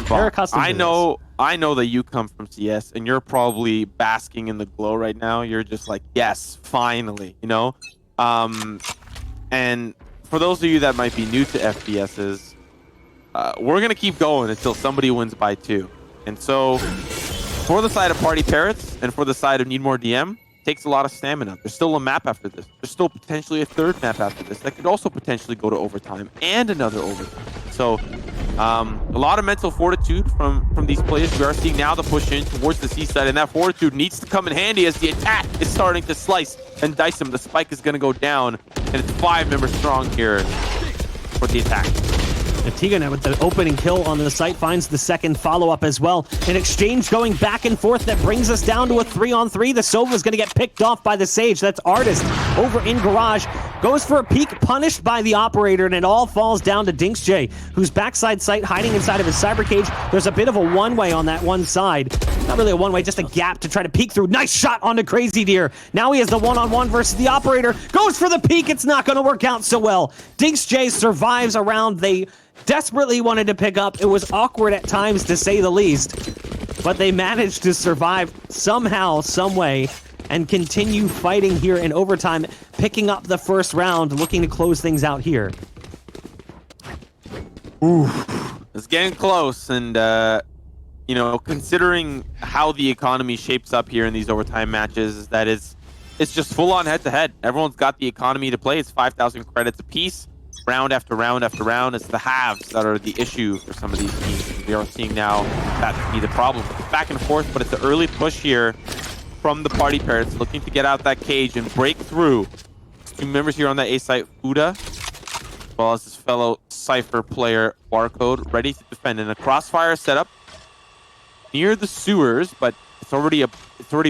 Bob, I know that you come from CS and you're probably basking in the glow right now. You're just like, yes, finally, you know? And for those of you that might be new to FPSs, we're going to keep going until somebody wins by 2. And so for the side of PartyParrots and for the side of Need More DM, takes a lot of stamina. There's still a map after this. There's still potentially a 3rd map after this that could also potentially go to overtime and another overtime. So a lot of mental fortitude from these players. We are seeing now the push in towards the seaside, and that fortitude needs to come in handy as the attack is starting to slice and dice him. The spike is going to go down, and it's 5 members strong here for the attack. Antigone with the opening kill on the site finds the 2nd follow-up as well. An exchange going back and forth that brings us down to a 3-on-3. The Sova's going to get picked off by the Sage. That's Artist over in Garage. goes for a peek, punished by the operator, and it all falls down to Dinks J, who's backside sight, hiding inside of his cyber cage. There's a bit of a one-way on that one side. Not really a one-way, just a gap to try to peek through. Nice shot onto Crazy Deer. Now he has the one-on-one versus the operator. Goes for the peek. It's not going to work out so well. Dinks J survives a round they desperately wanted to pick up. It was awkward at times, to say the least, but they managed to survive somehow, some way, and continue fighting here in overtime, picking up the first round, looking to close things out here. It's getting close, and you know, considering how the economy shapes up here in these overtime matches, it's just full on head-to-head. Everyone's got the economy to play. It's 5,000 credits apiece, round after round after round. It's the halves that are the issue for some of these teams. We are seeing now that to be the problem. It's back and forth, but it's an early push here from the PartyParrots, looking to get out that cage and break through. Two members here on that A site, Fuda, as well as his fellow Cypher player, Barcode, ready to defend. In a crossfire setup near the sewers, but it's already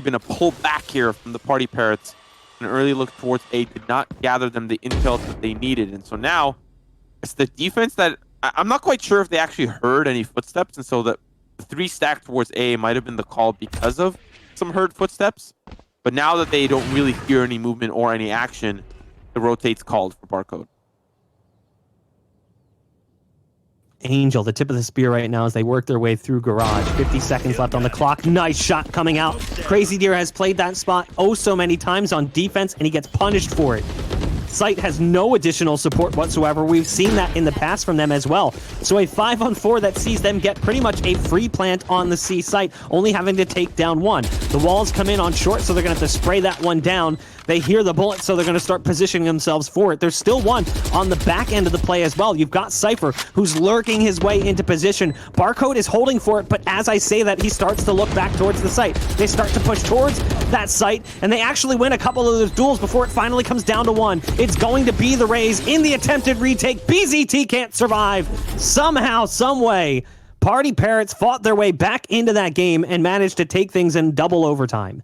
been a pull back here from the PartyParrots. An early look towards A did not gather them the intel that they needed, and so now it's the defense that I'm not quite sure if they actually heard any footsteps, and so the 3 stack towards A might have been the call because of some heard footsteps, but now that they don't really hear any movement or any action, the rotate's called for Barcode. Angel, the tip of the spear right now as they work their way through garage. 50 seconds left on the clock. Nice shot coming out. Crazy Deer has played that spot oh so many times on defense, and he gets punished for it. Site has no additional support whatsoever. We've seen that in the past from them as well. So a 5-on-4 that sees them get pretty much a free plant on the C site, only having to take down one. The walls come in on short, so they're going to have to spray that one down. They hear the bullet, so they're going to start positioning themselves for it. There's still one on the back end of the play as well. You've got Cypher, who's lurking his way into position. Barcode is holding for it, but as I say that, he starts to look back towards the site. They start to push towards that site, and they actually win a couple of those duels before it finally comes down to one. It's going to be the Rays in the attempted retake. BZT can't survive. Somehow, some way, PartyParrots fought their way back into that game and managed to take things in double overtime.